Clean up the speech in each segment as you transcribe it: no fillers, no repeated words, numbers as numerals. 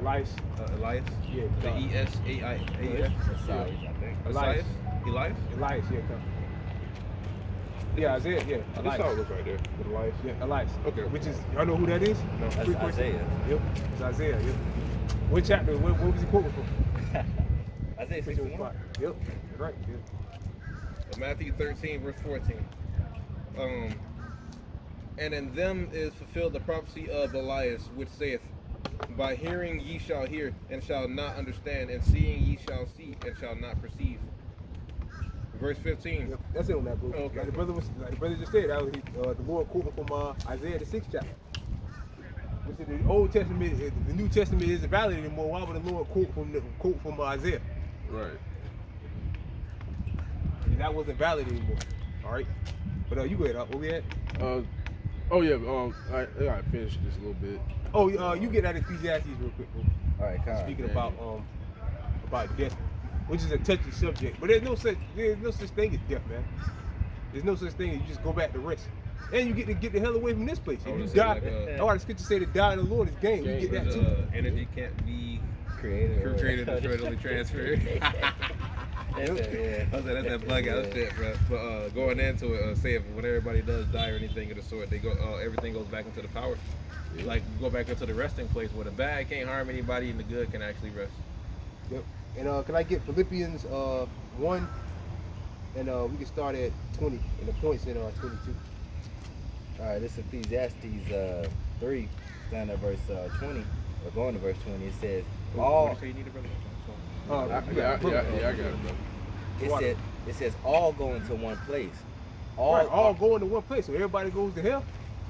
Elias. Elias. Yeah. The E-S-A-I-A-S. I think. Elias. Elias. Elias. Yeah. Come. Yeah, Isaiah. Yeah. This Elias. all look right there. With Elias. Yeah, Elias. Okay. Which is, y'all know who that is? No. That's Isaiah. Yep. It's Isaiah. Yep. What chapter? What was he quoting from? Isaiah 61. Yep. Right. Yeah. Matthew 13, verse 14. And in them is fulfilled the prophecy of Elias, which saith, by hearing ye shall hear, and shall not understand, and seeing ye shall see, and shall not perceive. Verse 15. Yep. That's it on that book. Oh, okay. Like the brother just said, that was the Lord quoting from Isaiah the 6th chapter. Which is the Old Testament, the New Testament isn't valid anymore. Why would the Lord quote from Isaiah? Right. And that wasn't valid anymore. All right. But you go ahead. Where we at? I gotta finish this a little bit. Oh, you get that Ecclesiastes real quick, bro. All right, Kyle. Speaking about death, which is a touchy subject, but there's no such thing as death, man. There's no such thing as you just go back to rest, and you get the hell away from this place. If you die, like the scripture say to die in the Lord is gain. You get that too. Energy can't be Created or readily transferred. Yeah. That's that bug out shit, bro. But going into it, say if when everybody does die or anything of the sort, they go everything goes back into the power. Yeah. Like go back into the resting place where the bad can't harm anybody and the good can actually rest. Yep. And can I get Philippians 1, and we can start at 20 and the points in 22. All right, this is Ecclesiastes 3, starting at verse 20, or going to verse 20. It says, all. I got it, bro. It says all go into one place. All go into one place, so everybody goes to hell.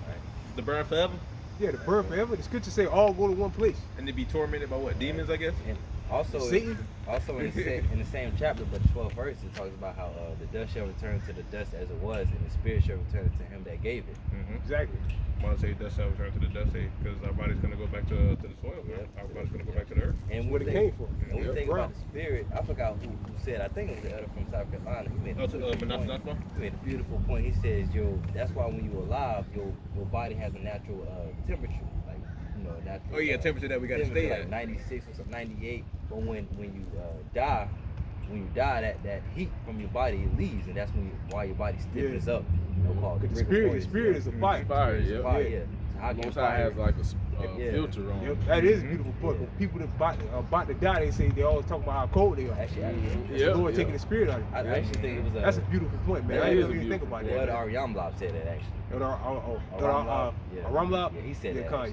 Right. The burn forever. Yeah, the burn forever. The scripture say all go to one place. And they be tormented by what? Demons, I guess. And also, Satan. In the same chapter, but the 12th verse, it talks about how the dust shall return to the dust as it was, and the spirit shall return to him that gave it. Mm-hmm. Exactly. I want to say dust shall return to the dust, because our body's going to go back to the soil. Yep. Our body's going to go back to the earth. And what it came from. And we think about the spirit. I forgot who said. I think it was the elder from South Carolina. He made a beautiful point. He says, that's why when you're alive, your body has a natural temperature, like natural. Temperature that we got to stay like at. 96 or something, 98. But when you die, that heat from your body it leaves, and that's why your body stiffens up. Called the spirit is a fire. Fire, yeah. So how Most High has like a filter on. Yep, that is a beautiful point. When people that about to die, they always talk about how cold they are. Actually, the Lord taking the spirit out of you. I actually think it was that's a beautiful point, man. I didn't even think about that. What Aryamlab said that actually. Aryamlab? Yeah, he said that. Khan,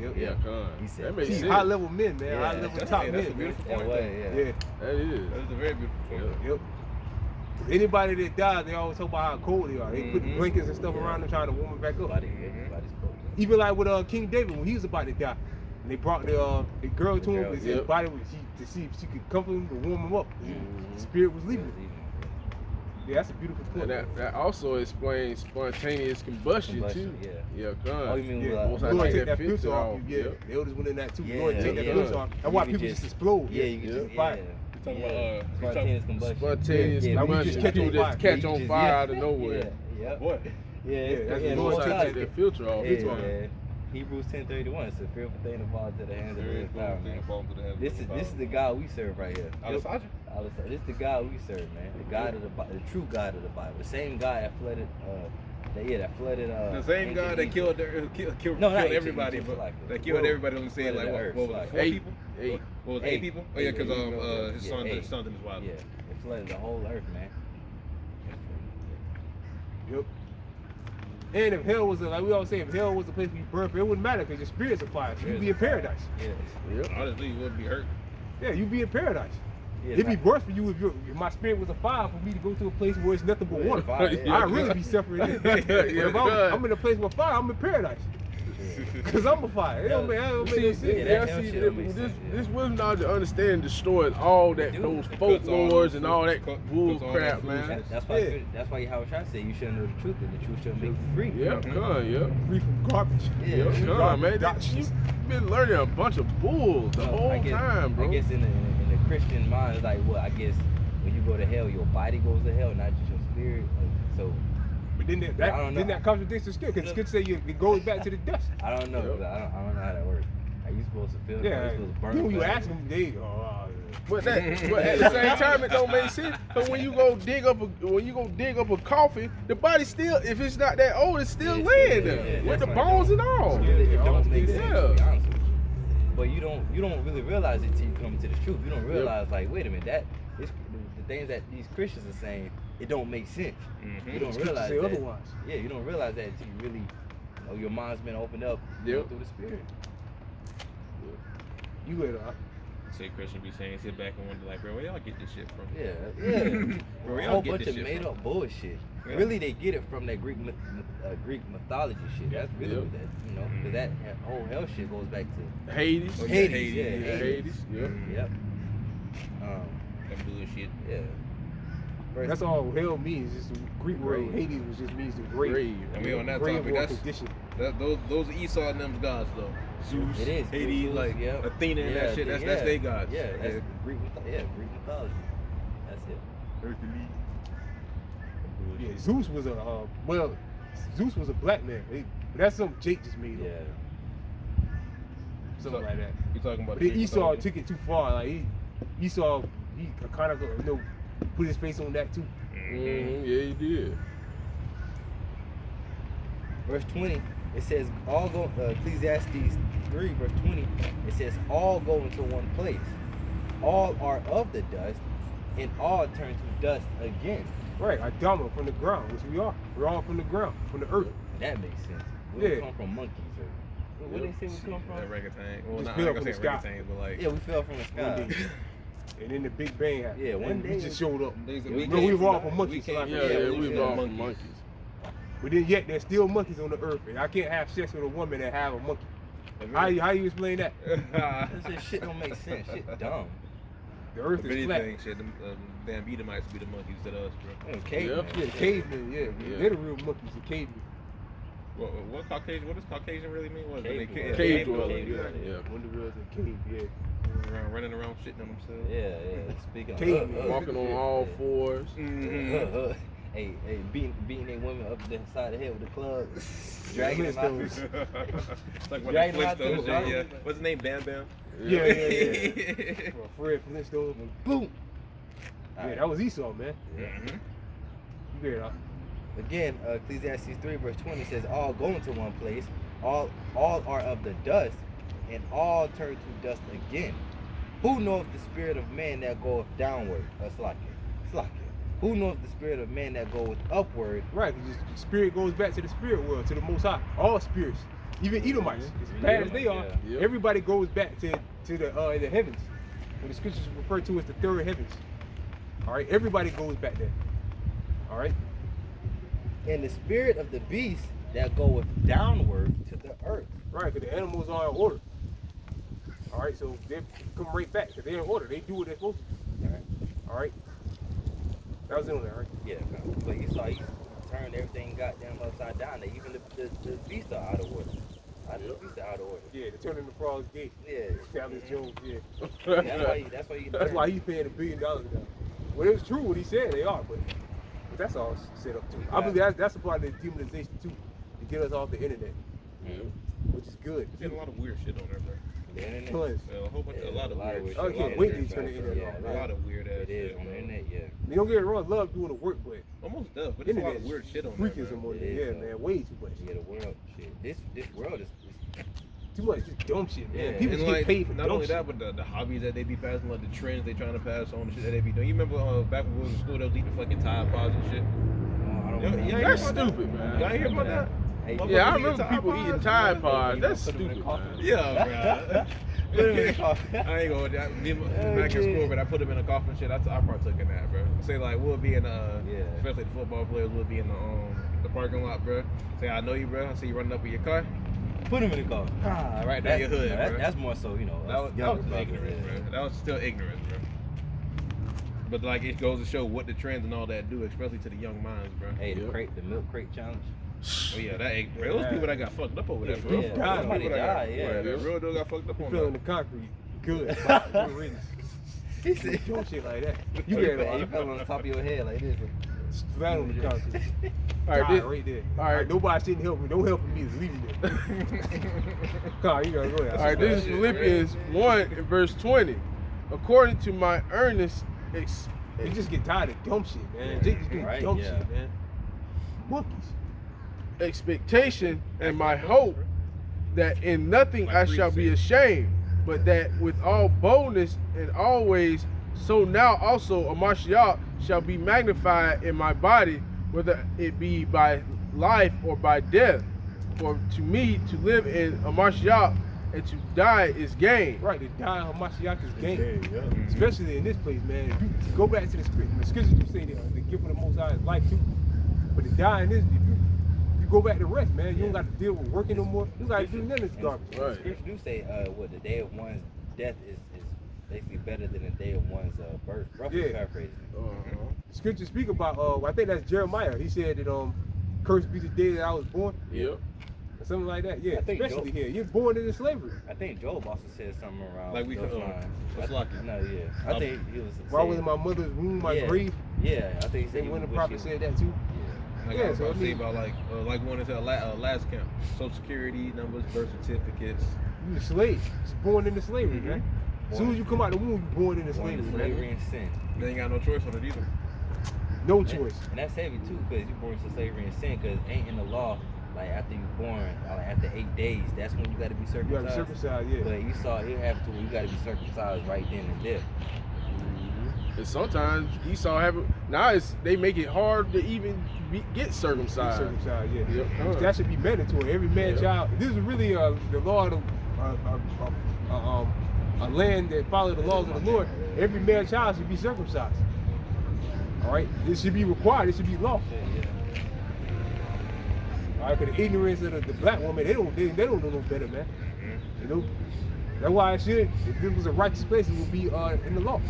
He said that makes sense. High level men, man. Yeah, high level top men. That's a beautiful point. Yeah. That is. That's a very beautiful point. Yep. Anybody that dies, they always talk about how cold they are. They put blankets and stuff around them trying to warm them back up. Everybody's cold. Even like with King David when he was about to die, and they brought the girl to him, his body to see if she could comfort him to warm him up. The spirit was leaving him. Yeah, that's a beautiful point. And that also explains spontaneous combustion too. Yeah. Oh, you mean Lord take that filter off you. Yeah, the elders went in that too. Lord take that filter off. That's why people just explode. Yeah, you can just fire. Spontaneous combustion. Like we just catch on fire out of nowhere. What? That's the Lord take that filter off. Hebrews 10:31. It's a fearful thing to fall to the hands of the power, man. This is the God we serve right here. This is the God we serve, man. The God of the true God of the Bible. The same God that flooded. The same God that killed everybody, but that killed everybody. Only saying like what was it, 4 people? What was 8 people? Oh yeah, because his son and his wife. Yeah, it flooded the whole earth, man. Yep. And if hell was like we always say, if hell was a place where you burn, it wouldn't matter because your spirit's a fire. So you'd be in paradise. Yeah. Honestly, you wouldn't be hurt. Yeah, you'd be in paradise. It'd be worse for you if my spirit was a fire for me to go to a place where it's nothing but water. I'd really be suffering. If I'm in a place with fire, I'm in paradise. Because I'm a fire. It don't make no sense. This wisdom knowledge and understanding destroys all that those folklores and all that bull crap, man. That's why Yahweh Shai said you shouldn't know the truth, and the truth shall make you free. Free from garbage. Man. You've been learning a bunch of bull the whole time, bro. I guess in the Christian mind, it's like, well, I guess when you go to hell, your body goes to hell, not just your spirit. So. But then that contradicts the scripture, because the scripture say it goes back to the dust. I don't know. I don't know how that works. I used supposed to feel. Yeah. You're supposed to burn Then when you fast. ask them, they But at the same time, it don't make sense. Because when you go dig up a coffin, the body still, if it's not that old, it's still laying there with the bones and all. It don't make sense, to be Yeah. honest with you. But you don't really realize it till you come to the truth. You don't realize like, wait a minute, the things that these Christians are saying, it don't make sense. You don't realize say that. otherwise. Yeah, you don't realize that until you really, your mind's been opened up through the Spirit. You later. Say Christian be saying, sit back and wonder like, bro, where y'all get this shit from? Yeah. Bro, where A y'all whole get bunch this of shit made from? up bullshit. Yeah. Really, they get it from that Greek mythology shit. That's really what that, because that whole hell shit goes back to Hades. Oh, Hades. yeah, Yeah, Hades. Yep. Yep. That bullshit. Yeah. That's all hell means. It's the Greek word. Grave. Hades was just means the grave. Grave. And we on that grave topic. or That's condition. those Esau and them gods though. Zeus, It is. Hades, Zeus, like yep. Athena and that shit. That's their gods. Yeah, that's Greek mythology. That's it. Hercules. Yeah, Zeus was Zeus was a black man. That's something Jake just made up. Yeah. Something like that. You talking about? But then Esau took it too far. Like Esau, he kind of put his face on that too. Yeah, he did. Verse 20, it says, all go, Ecclesiastes 3, verse 20, it says, all go into one place. All are of the dust, and all turn to dust again. Right, Adama from the ground, which we are. We're all from the ground, from the earth. That makes sense. We don't come from monkeys. Or, where they say we come from? That orangutan. Well, Just not fell I'm from gonna the say sky. orangutans, but like. Yeah, we fell from the One sky. day. And then the Big Bang happened. Yeah, one and day we just showed up. We We evolved from monkeys. We came Yeah, from- we yeah, evolved monkeys. from monkeys. But then yet there's still monkeys on the earth, and I can't have sex with a woman that have a monkey. How you explain that? This just shit don't make sense. Shit dumb. The earth If is flat. anything, shit, them damn Edomites be the monkeys to us, bro. Caveman. Yeah, cavemen. Yeah, they're the real monkeys. The cavemen. What Caucasian? What does Caucasian really mean? What is Cave it? dweller. Cave dweller, dweller. yeah. Yeah. When the real cave. Yeah. Running around shitting on themselves. Yeah. Speaking Caveman. of Walking on all fours. Mm-hmm. Hey, beating their women up the side of the head with the club, dragging them out. Like when Dragging the them out to the Flintstones, bottom. yeah. What's his name? Bam Bam. Yeah. Fred Flintstone. Boom. Yeah, Alright. that was Esau, man. Mm-hmm. You get it, huh? Again, Ecclesiastes 3 verse 20 says, all go into one place, all are of the dust, and all turn to dust again. Who knoweth the spirit of man that goeth downward? Slacking. Who knows the spirit of man that goeth upward? Right, because the spirit goes back to the spirit world, to the Most High. All spirits, even Edomites, as bad as they are, Yeah. everybody goes back to the heavens. What the scriptures refer to as the third heavens. All right, everybody goes back there. All right. And the spirit of the beast that goeth downward to the earth. Right, because the animals are in order. All right, so they come right back because they're in order. They do what they're supposed to. All right. All right. That was in on that, right? Yeah, but you saw he turned everything goddamn upside down. That even the beasts are out of order. The beasts are out of order. Yeah, the turning the frogs gate. Yeah. Dallas Jones, yeah. That's why He's paying $1 billion now. Well, it was true what he said they are, but that's all set up too. I believe that's a part of the demonization too, to get us off the internet, which is good. There's a lot of weird shit on there, bro. The internet. Tons. A whole bunch, a lot of weird shit. I can't wait till you turn the internet off. A lot of weird ass It is shit, on the bro. internet, yeah. You don't get it wrong, love doing the work, but Almost does, but there's a lot internet of weird shit on freaking there, some man. more. It is, Yeah, though. man, way too much. Yeah, the world shit. This world is Too much, just dumb shit, man. Yeah. People And get like, paid for not dumb only shit. that, but the hobbies that they be passing, like the trends they trying to pass on, the shit that they be doing. You remember back when we was in school, they was eating fucking Tide Pods and shit? I don't know. Yeah, That's stupid, man. Y'all ain't hear about that? Hey, Yeah, I Motherfuckers remember eating people Tide eating Pods, Tide man. Pods. That's Put 'em in stupid, coffee. man. Yeah, bro. Put 'em in the coffee. I ain't gonna. Back in school, but I put them in a coffin and shit. I partook in that, bro. Say like we'll be in especially the football players, we'll be in the parking lot, bro. Say I know you, bro. I see you running up with your car. Put him in the car. Right down your hood, bro. That's more so, you know. That was younger just brothers, ignorance, yeah. bro. That was still ignorance, bro. But like it goes to show what the trends and all that do, especially to the young minds, bro. Hey, the milk crate challenge. Oh yeah, that ain't, bro. Those people that got fucked up over that, bro. Yeah, Those somebody people that got- died, yeah. that real dude got fucked up You on feeling that. the concrete. Good. Good riddance. He said, Doing shit like that. You you get it. fell on the top of your head like this. flat on the concrete. All right, right there. all right. Nobody shouldn't help me. Don't help me. Just leave me there. Carl, you gotta go ahead. All right, this is Philippians 1 and verse 20. According to my earnest You just get tired of dumb shit, man. Just do dumb shit, man. Monkeys. expectation and my hope that in nothing I shall be ashamed, but that with all boldness and always, so now also a Mashiach shall be magnified in my body, whether it be by life or by death. For to me to live in a Mashiach and to die is gain. Right, to die on Mashiach is gain. Especially in this place, man. If you go back to the scripture, the scriptures do say that the gift of the Most High is life too. But to die in this, if you go back to rest, man, you don't got to deal with working no more. You got to do none of this garbage. Right. Scripture do say what the day of one's death is basically better than the day of one's birth. Roughly paraphrasing. Scripture speak about I think that's Jeremiah. He said that cursed be the day that I was born. Yep. Something like that, yeah. I think especially here, you're born into slavery. I think Job also said something around like we those lines. It's lucky. No, yeah. I think he was. While I was in my mother's womb, my grave. Yeah, I think he said. When the prophet said that too. Like I was about to say about like one into last camp, Social Security numbers, birth certificates. You a slave. It's born into slavery, man. As soon as you come out the womb, you're born into slavery. Slavery and sin. They ain't got no choice on it either. No choice. And that's heavy too, because you're born into slavery and sin, because ain't in the law. Like after you're born, like after 8 days, that's when you got to be circumcised. You got to be circumcised, yeah. But you saw it have to where you got to be circumcised right then and there. And sometimes Esau they make it hard to even get circumcised. Circumcised, yeah. Yep. That should be mandatory. Every man child. This is really the law of a land that follows the laws of the Lord. Every man child should be circumcised. All right, this should be required. It should be law. All right, because the ignorance of the black woman, they don't know no better, man. You know, that's why if it was a righteous place, it would be in the law,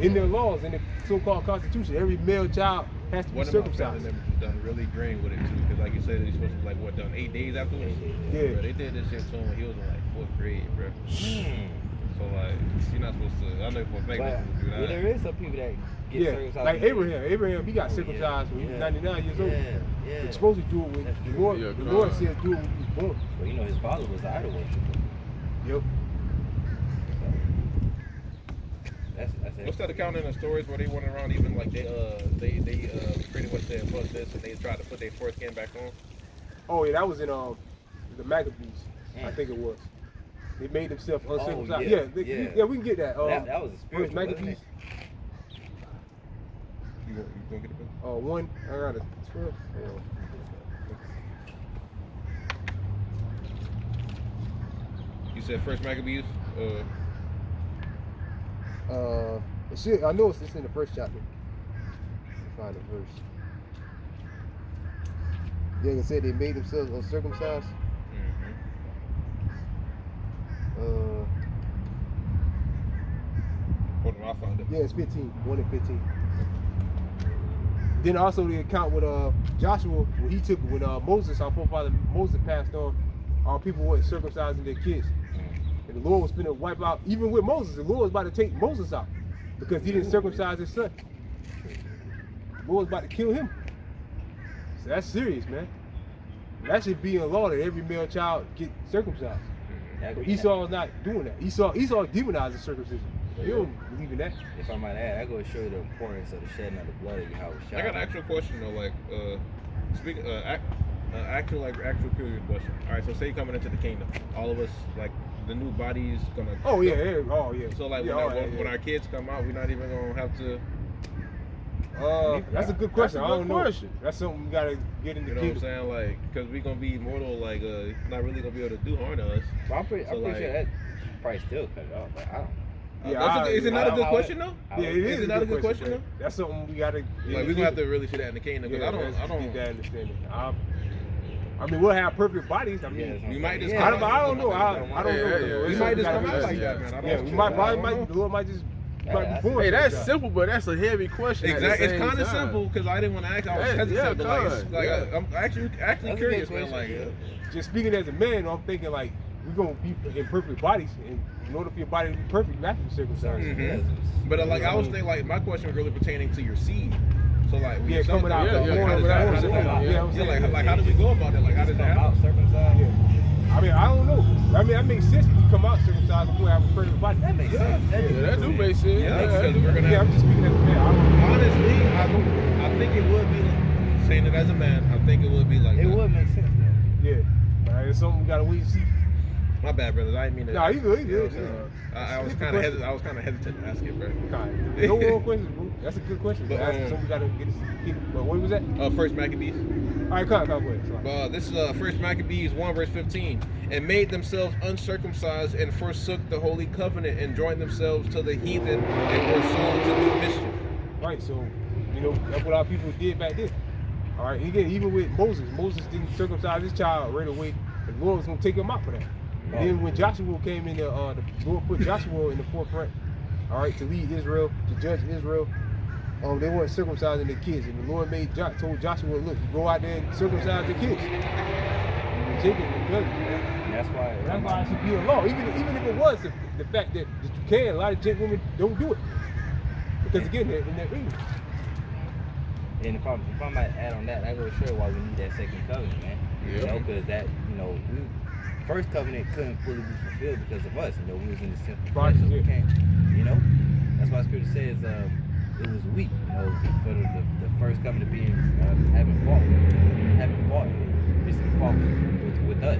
in their laws, in the so-called Constitution. Every male child has to be circumcised. One of done really green with it too, because like you said, he's supposed to be like done 8 days afterwards. Yeah. Bro, they did this shit to him when he was in like 4th grade, bro. So like, you're not supposed to. I know for a fact But do that. there is some people that get circumcised. Like Abraham. Abraham, he got circumcised when he was 99 years old. You're supposed to do it when the Lord said do it when he was born. Well, you know, his father was an idol worshiper. Yep. That's What's that account in the stories where they went around even like they pretty much said fuck this and they tried to put their foreskin back on? Oh yeah, that was in the Maccabees. I think it was. They made themselves uncircumcised. yeah, we can get that. that was a spiritual, Maccabees. You gonna get the book? 1. I got it. 12. You said First Maccabees? I know it's in the first chapter. Find the verse. Yeah, it said they made themselves uncircumcised. Hold on, I'll find it. Yeah, it's 15. 1 and 15. Then also the account with Joshua, when Moses, our forefather Moses passed on, our people weren't circumcising their kids. And the Lord was finna wipe out, even with Moses, the Lord was about to take Moses out because he didn't circumcise his son. The Lord was about to kill him. So that's serious, man. That should be in law that every male child get circumcised. But Esau was not doing that. Esau demonized the circumcision. You don't believe in that. If I might add, I go to show you the importance of the shedding of the blood of Yahweh. I got an actual question though, like actual curious question. All right, so say coming into the kingdom, all of us like the new bodies gonna. Oh yeah. So like when our kids come out, we're not even gonna have to. That's a good question. That's a good question. That's something we gotta get in the kingdom. You know what I'm saying? Like, cause we gonna be immortal. Like, not really gonna be able to do harm to us. But I'm pretty sure that probably still cut it off. Like, I don't. Is it not a good question though? Yeah, it is. Is it not a good question though? That's something we gotta. Like, we gonna have to really see that in the kingdom. Cause I don't get that understanding. I mean, we'll have perfect bodies. I mean, we might just. I don't know. I don't know. We might just come out like that, man. Yeah, we might. The Lord might just. Hey, that's simple, but that's a heavy question. Exactly, it's kind of simple because I didn't want to ask. I was hesitant, but I'm actually curious, man. Like, just speaking as a man, I'm thinking like we're gonna be in perfect bodies, and in order for your body to be perfect, you have to be circumcised. But like I was thinking, like my question was really pertaining to your seed. So like, when you coming out. Like how do we go about that? Like, how does that happen? Circumcised. Yeah. I mean, I don't know. I mean, that makes sense when you come out circumcised before you have a perfect body. That makes sense. That do make sense. Because we're gonna. I'm just speaking as a man. Honestly, I think it would be saying it as a man. I think it would be like It that. would make sense. Yeah. It's something we gotta wait and see. My bad, brothers. I didn't mean to. Nah, you good. I was kind of hesitant to ask it, bro. No more questions, bro. That's a good question. But, That's something we gotta get to see. But what was that? First Maccabees. All right, come on, go ahead. This is First Maccabees 1 verse 15. And made themselves uncircumcised and forsook the holy covenant and joined themselves to the heathen and were sold to do mischief. Right, so that's what our people did back then. All right, again, even with Moses didn't circumcise his child right away. The Lord was gonna take him out for that. And then when Joshua came in, the Lord put Joshua in the forefront, all right, to lead Israel, to judge Israel. They weren't circumcising their kids, and the Lord told Joshua, look, you go out there and circumcise the kids. And Jacob was judged. That's why it should be a law, even if it was the fact that you can. A lot of women don't do it because again, they're in their ignorance. And if I might add on that, I go to show why we need that second covenant, man. Yeah. You know, because that, first covenant couldn't fully be fulfilled because of us. We was in the sinful flesh, so we can't. That's why Scripture says it was weak. For the first covenant being having fault, basically fault with us.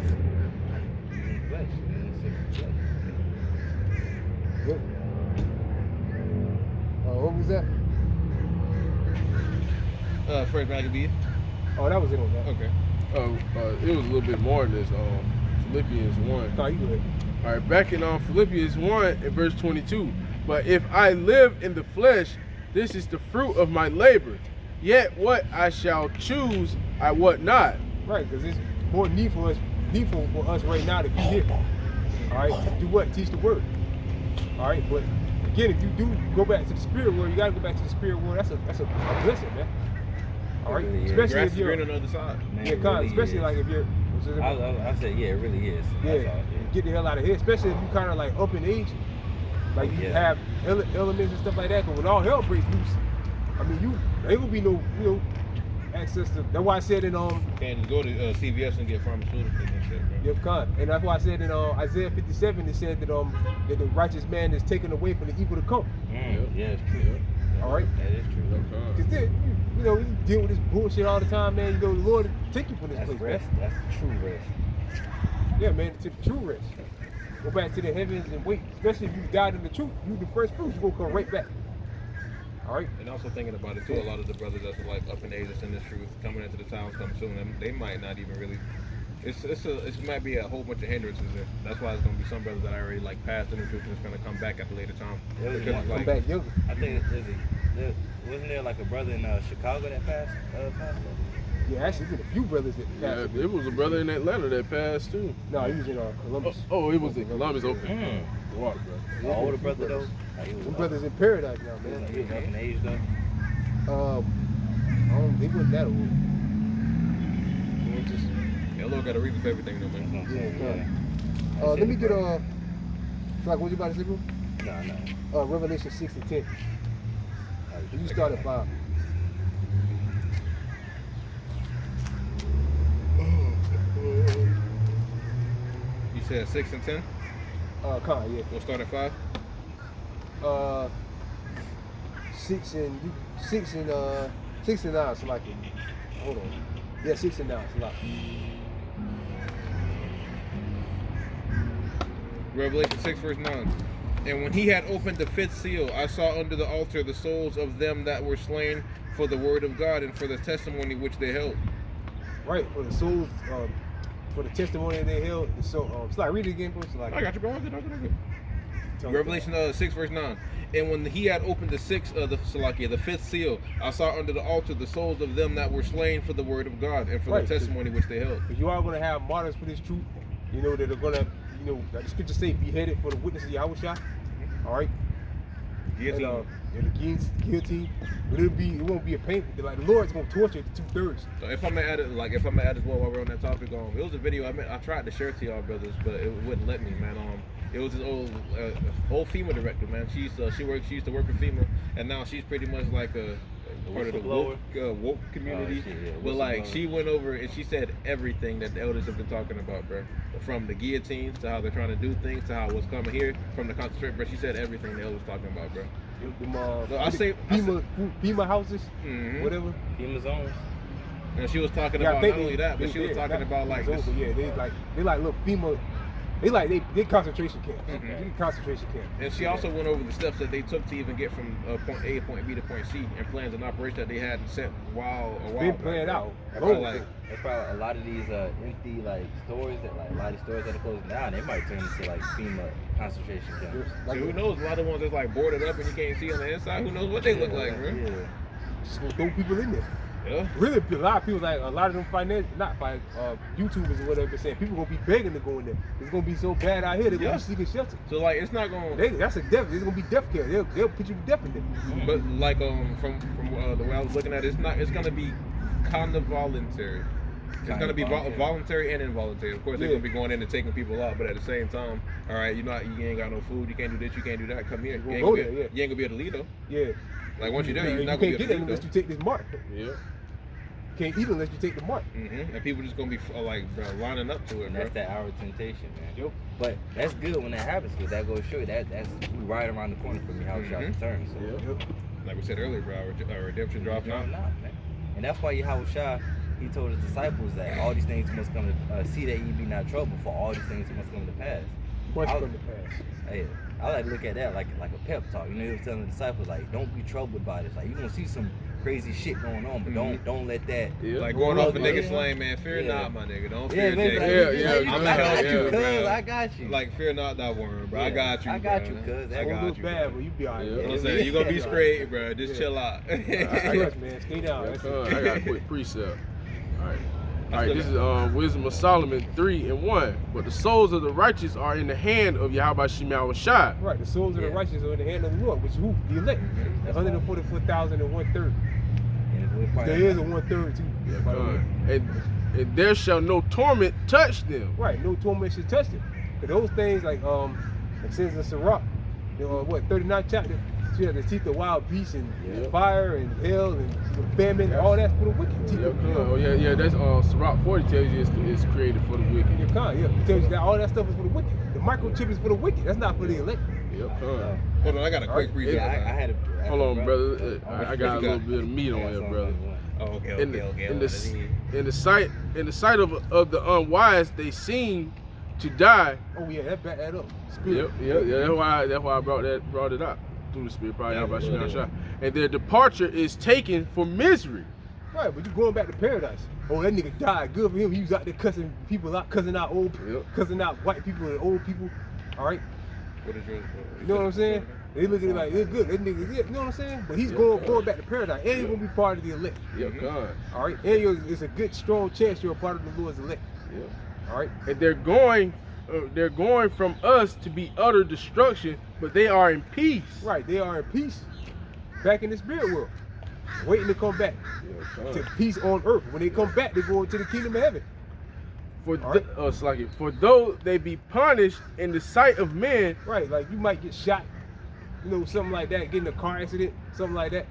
We was in the flesh, we was in the sinful flesh. Yep. What was that? First Maccabees. Oh, that was it on that. Okay. It was a little bit more than this. Philippians 1. No, you go ahead. All right, back in Philippians 1 and verse 22. But if I live in the flesh, this is the fruit of my labor. Yet what I shall choose, I what not. Right, because it's more needful for us right now to be here. All right, to do what? Teach the word. All right, but again, if you do go back to the spirit world, you gotta go back to the spirit world. That's a blessing, man. All right, especially if you're on the other side. Man, yeah, really especially is. like if you're. I said, yeah, it really is. Yeah, get the hell out of here. Especially if you kind of like up in age, like you have elements and stuff like that. Because when all hell breaks loose, I mean, there will be no access to. That's why I said in Can't just go to CVS and get pharmaceuticals and shit, bro. Yep, and that's why I said in Isaiah 57, it said that that the righteous man is taken away from the evil to come. Yeah, it's true. All right, that is true. Because then we deal with this bullshit all the time, man. The Lord take you from this place. Rest. Man. That's the true rest. Yeah, man, to the true rest. Go back to the heavens and wait. Especially if you died in the truth, you the first fruits, you gonna come right back. All right. And also thinking about it too, a lot of the brothers that's like up in age that's in this truth, coming into the towns, coming soon, they might not even really. It might be a whole bunch of hindrances there. That's why it's gonna be some brothers that already like passed the new truth and it's gonna come back at a later time. Come back younger. I think wasn't there like a brother in Chicago that passed? Yeah, actually, there's a few brothers that passed. Yeah, there was a brother in Atlanta that passed too. No, he was in Columbus. It was in Columbus. Okay. Wow, bro. An older brother though. Them brothers in paradise now, man. He was up in age though. They wasn't that old. Yeah, Lord got a reason for everything though, man. Yeah. Let me get like what you about to say, bro? No. Revelation 6 and 10. You start at 5. You said 6 and 10? Yeah. We'll start at 5? 6 and 9, so like hold on. Yeah, 6 and 9, so like. Revelation 6 verse 9. And when he had opened the 5th seal, I saw under the altar the souls of them that were slain for the word of God and for the testimony which they held. Right, for the souls, for the testimony that they held. So, read it again, bro. I got you, bro. Revelation 6 verse 9. And when he had opened the 5th seal, I saw under the altar the souls of them that were slain for the word of God and for the testimony which they held. Because you are going to have martyrs for this truth, that are going to, like the scripture say, beheaded for the witness of Yahushua. All right? Guillotine. And the guillotine. But it won't be a painful. Like the Lord's going to torture it to 2/3. So if I may add it, as well while we're on that topic, it was a video I tried to share to y'all brothers, but it wouldn't let me, man. It was this old FEMA director, man. She used to work with FEMA, and now she's pretty much like a part of the woke community. But like she went over and she said everything that the elders have been talking about, bro. From the guillotines to how they're trying to do things to how what's coming here from the concentration, bro. She said everything the elders talking about, bro. I say FEMA houses, whatever. FEMA zones. And she was talking about not only that, but she was talking about like this. Yeah, they like little FEMA. They concentration camps. They concentration camps. And she also went over the steps that they took to even get from point A to point B to point C, and plans and operations that they had set while been planned out. That's probably a lot of these empty like stores that like a lot of stores that are closing down. They might turn into like FEMA concentration camps. Like, who knows? A lot of ones that's like boarded up and you can't see on the inside. Who knows what they look like, bro? Yeah. Just gonna throw people in there. Yeah. Really, a lot of people, like a lot of them YouTubers or whatever, saying people gonna be begging to go in there. It's gonna be so bad out here. They're gonna be seeking shelter. So like, it's not gonna. That's a death. It's gonna be death care. They'll put you to death in there. But like from the way I was looking at it, it's not. It's gonna be kind of voluntary. It's gonna be voluntary and involuntary. Of course, they're gonna be going in and taking people out, but at the same time, all right, you ain't got no food. You can't do this. You can't do that. Come here. You ain't gonna be able to lead though. Yeah. Like once you're there, you're not gonna get it unless you take this mark. Yeah. Can't eat unless you take the mark. And people just gonna be like lining up to it. And bro. that's that hour temptation, man. But that's good when that happens because that goes to show you that's right around the corner for me how Shah turns. So. Like we said earlier, bro, our redemption drops now. Man. And that's why Yahweh Shah, he told his disciples that all these things must come to see that ye be not troubled, for all these things must come to pass. What's come to pass? Hey, I like to look at that like a pep talk. You know, he was telling the disciples like, don't be troubled by this. Like you're gonna see some crazy shit going on, but don't let that. Like going off a nigga slang, man. Fear not, my nigga. Don't fear, nigga. I'm got you, cuz. I got you. Like fear not, that worm, bro. I got you. I got you, cuz. I got you. Bad, but you be alright. You know what I'm saying? You gonna be straight, bro. Just chill out. Trust, man. Stay down. I got a quick precept. All right, this is Wisdom of Solomon 3:1. But the souls of the righteous are in the hand of Yahweh Shemel Shai. Right, the souls of the righteous are in the hand of the Lord, which who? The elect. 144,000 and 1/3. There is a 1/3 too. And there shall no torment touch them. Right, no torment should touch them. But those things like it says in Sirach, 39th chapter, she had the teeth of wild beasts and fire and hell and famine, all that's for the wicked. That's Sirach 40 tells you it's created for the wicked. It tells you that all that stuff is for the wicked. The microchip is for the wicked. That's not for the elect. Hold on, I got a quick reason. Hold on, brother. I got a little bit of meat on here, brother. Oh, okay. In the sight of the unwise, they seem to die. Oh yeah, that back that up. Spirit. Yeah. That's why I brought it up through the Spirit. Probably and their departure is taken for misery. Right, but you going back to paradise. Oh, that nigga died. Good for him. He was out there cussing people out, cussing out white people and old people. All right. What is your? You know what I'm saying? They look at it like, it's good. That nigga good. You know what I'm saying? But he's going back to paradise. And he's going to be part of the elect. All right? And it's a good, strong chance you're a part of the Lord's elect. All right? And they're going from us to be utter destruction, but they are in peace. Right. They are in peace. Back in the spirit world. Waiting to come back to peace on earth. When they come back, they go into the kingdom of heaven. For though they be punished in the sight of men. Right. Like you might get shot. You know, something like that, get in a car accident, something like that.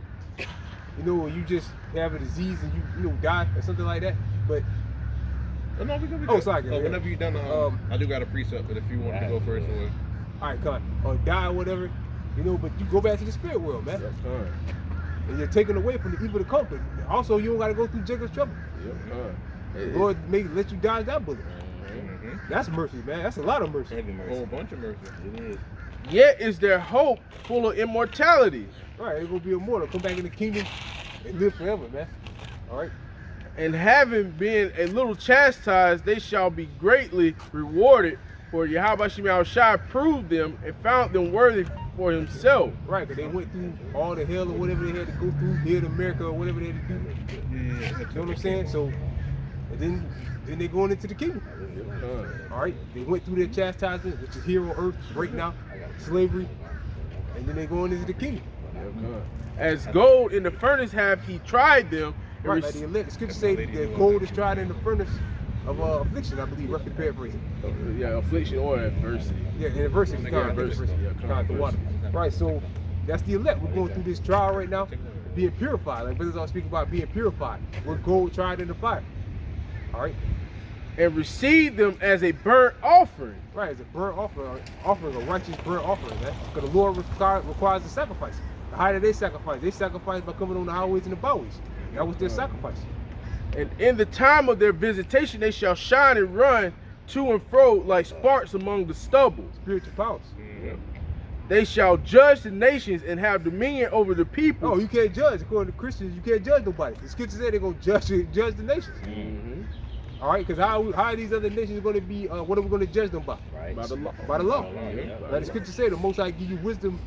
You know, you just have a disease and you die or something like that. But sorry. Whenever you done, I do got a precept, but if you want to go first, all right, come on, or die or whatever, you know. But you go back to the spirit world, man. And you're taken away from the evil to come. But also, you don't got to go through Jacob's trouble. The Lord may let you dodge that bullet. That's mercy, man. That's a lot of mercy. Heavy mercy. A whole bunch of mercy. It is. Yet is their hope full of immortality. Right, they're gonna be immortal. Come back in the kingdom and live forever, man. All right. And having been a little chastised, they shall be greatly rewarded. For Yahweh Shemel Shai proved them and found them worthy for himself. Right, because they went through all the hell or whatever they had to go through here in America or whatever they had to do. You know what I'm saying? So, and then they're going into the kingdom. All right, they went through their chastisement, which is here on earth right now, slavery, and then they're going into the kingdom. As gold in the furnace have he tried them. Right, like the scripture say that gold is tried in the furnace of affliction, I believe, roughly paraphrasing. Affliction or adversity. Yeah, adversity. The water. Right, so that's the elect. We're going through this trial right now. being purified. Like brothers all speak about being purified with gold tried in the fire. All right. And receive them as a burnt offering. Right, as a burnt offering, a righteous burnt offering, man. Because the Lord requires a sacrifice. How did they sacrifice? They sacrificed by coming on the highways and the byways. That was their sacrifice. And in the time of their visitation, they shall shine and run to and fro like sparks among the stubble. Spiritual powers. Mm-hmm. They shall judge the nations and have dominion over the people. Oh, you can't judge. According to Christians, you can't judge nobody. The scriptures say they're going to judge the nations. Mm-hmm. All right, because how are these other nations going to be, what are we going to judge them by? Right. By the law. By the law. Yeah. Like the scriptures say, the Most High give you wisdom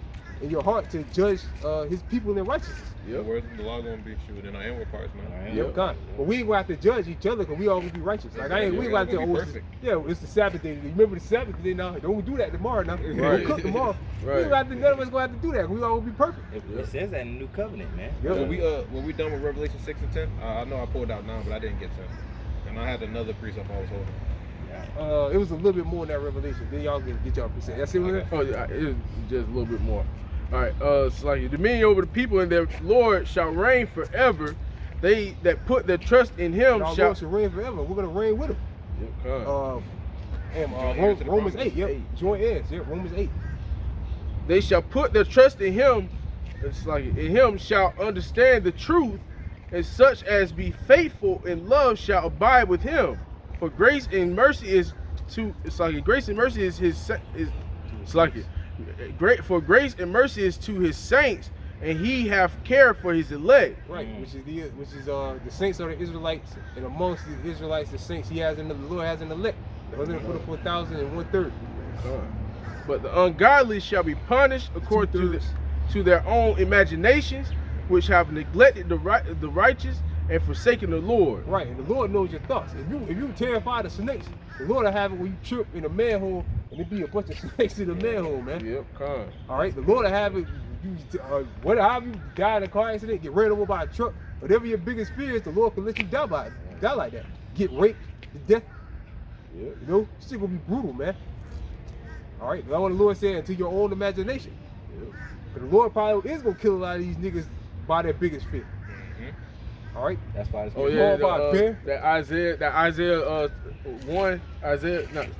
in your heart to judge his people in righteousness. Yep. The law gonna be true, and I am requires man. Yep. God. But we ain't gonna have to judge each other because we all gonna be righteous. Like we ain't gonna have to perfect. it's the Sabbath day. You remember the Sabbath day now? Don't do that tomorrow now. Right. Don't cook tomorrow. Right. We don't have to, none of us gonna have to do that. We all gonna be perfect. It says that in the new covenant, man. Yep. When we done with Revelation 6 and 10, I know I pulled out 9, but I didn't get 10. And I had another precept I was holding. It was a little bit more in that Revelation. Then y'all can get y'all percent. That's it. Oh yeah, it's just a little bit more. All right, it's like dominion over the people, and their Lord shall reign forever. They that put their trust in Him Our shall Lord shall reign forever. We're gonna reign with Him. Romans 8. Yep. Joint heirs. Yep. Romans 8. They shall put their trust in Him. It's like in Him shall understand the truth, and such as be faithful in love shall abide with Him. For grace and mercy is to. It's like grace and mercy is His. It's like it. Great for grace and mercy is to His saints, and He have care for His elect. Right, which is the saints are the Israelites, and amongst the Israelites, the saints the Lord has an elect, 144,000 and 1/3. But the ungodly shall be punished according to their own imaginations, which have neglected the righteous and forsaken the Lord. Right, and the Lord knows your thoughts. If you terrified of snakes, the Lord will have it when you trip in a manhole and there be a bunch of snakes in the manhole, man. Yep, come. All right, the Lord will have it. Whatever you die in a car accident, get ran over by a truck, whatever your biggest fear is, the Lord can let you die like that. Get raped to death. Yep. You know, it's still gonna be brutal, man. All right, that's what the Lord said, to your own imagination. Yep. But the Lord probably is gonna kill a lot of these niggas by their biggest fear. All right. That's why it's that Isaiah 1,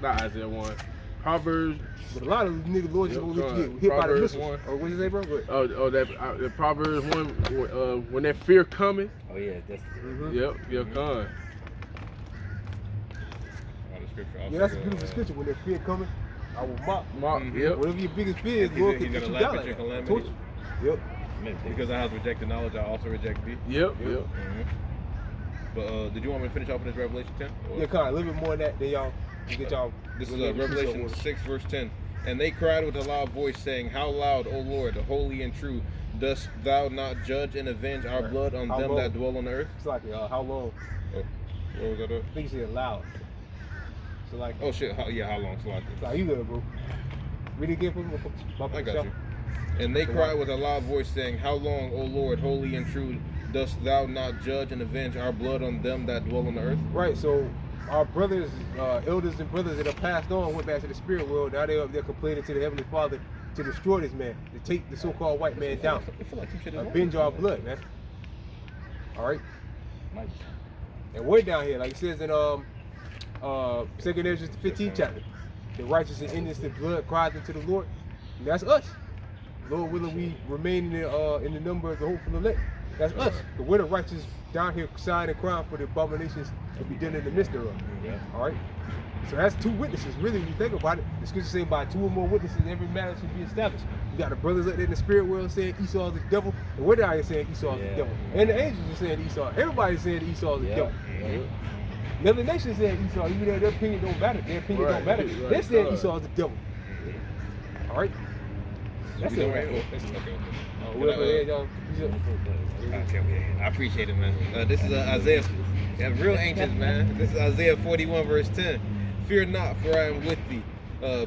not Isaiah 1, Proverbs. But a lot of these niggas, Lord, just gonna let you get hit by the missile. Oh, what did you say, bro? That Proverbs 1, when that fear coming. Oh yeah, that's. Yep, come. Yeah, that's a beautiful scripture. When that fear coming, I will mock. Yep. Whatever your biggest fear is, Lord can let you die like that. Yep. Because I have rejected knowledge, I also reject thee. Yep. But did you want me to finish off with this Revelation 10? Yeah, kind of a little bit more than that. Then y'all get y'all. This is Revelation 6, verse 10. And they cried with a loud voice, saying, How loud, O Lord, holy and true, dost thou not judge and avenge our blood on them that dwell on the earth? It's like, how long? Oh, what was that? I think you said loud. So like. Oh shit! How long? It's like you good, bro. Read it again for me. I got you. And they cried with a loud voice, saying, How long, O Lord, holy and true, dost thou not judge and avenge our blood on them that dwell on the earth? Right. So our brothers, elders and brothers that have passed on went back to the spirit world. Now they're up there complaining to the Heavenly Father to destroy this man, to take the so-called white man down, avenge our blood, man. All right. And we're down here, like it says in 2 Ezra 15 chapter. The righteous and innocent blood cries unto the Lord. And that's us. Lord willing, we remain in the number of the hopeful elect. That's us. But we're the righteous down here sighing and crying for the abominations to be done in the midst thereof. Yeah. All right. So that's two witnesses. Really, when you think about it, the scripture saying by 2 or more witnesses, every matter should be established. You got the brothers up there in the spirit world saying Esau is the devil, and we're down here saying Esau is the devil. And the angels are saying Esau. Everybody's saying Esau is the devil. The other nations saying Esau, even though their opinion don't matter. Their opinion don't matter. They're saying Esau is the devil. All right. That's it, right? I appreciate it, man. This is Isaiah, real ancient, man. This is Isaiah 41, verse 10. Fear not, for I am with thee.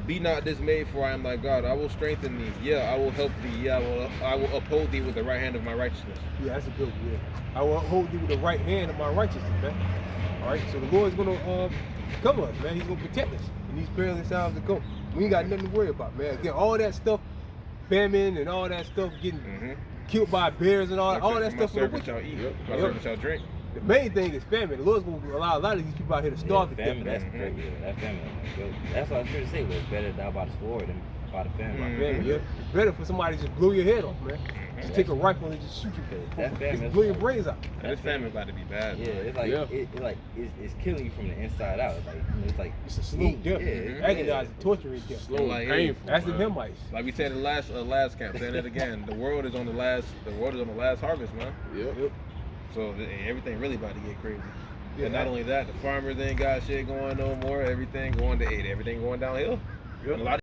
Be not dismayed, for I am thy God. I will strengthen thee. Yeah, I will help thee. Yeah, I will uphold thee with the right hand of my righteousness. Yeah, that's a good one. Yeah. I will uphold thee with the right hand of my righteousness, man. All right, so the Lord's going to cover us, man. He's going to protect us in these perilous times to come. We ain't got nothing to worry about, man. Again, all that stuff, famine and all that stuff getting killed by bears and all that stuff for the wicked. Y'all eat. My Yep. servants y'all drink. The main thing is famine. The Lord's going to allow a lot of these people out here to starve to death. That's crazy. That famine. That's what I was trying to say. It's better to die by the sword than by the famine. Yeah. It's better for somebody to just blow your head off, man. Just take a rifle and just shoot you. Just blow your brains out. This famine about to be bad. Yeah, it's like it's killing you from the inside out. It's a slow death. Agonizing, torturing death. Slow and painful. That's the Hemites. Like we said in the last camp, saying it again. The world is on the last harvest, man. Yep. So everything really about to get crazy. Yeah. And not only that, the farmers ain't got shit going no more. Everything going downhill. Yep. A lot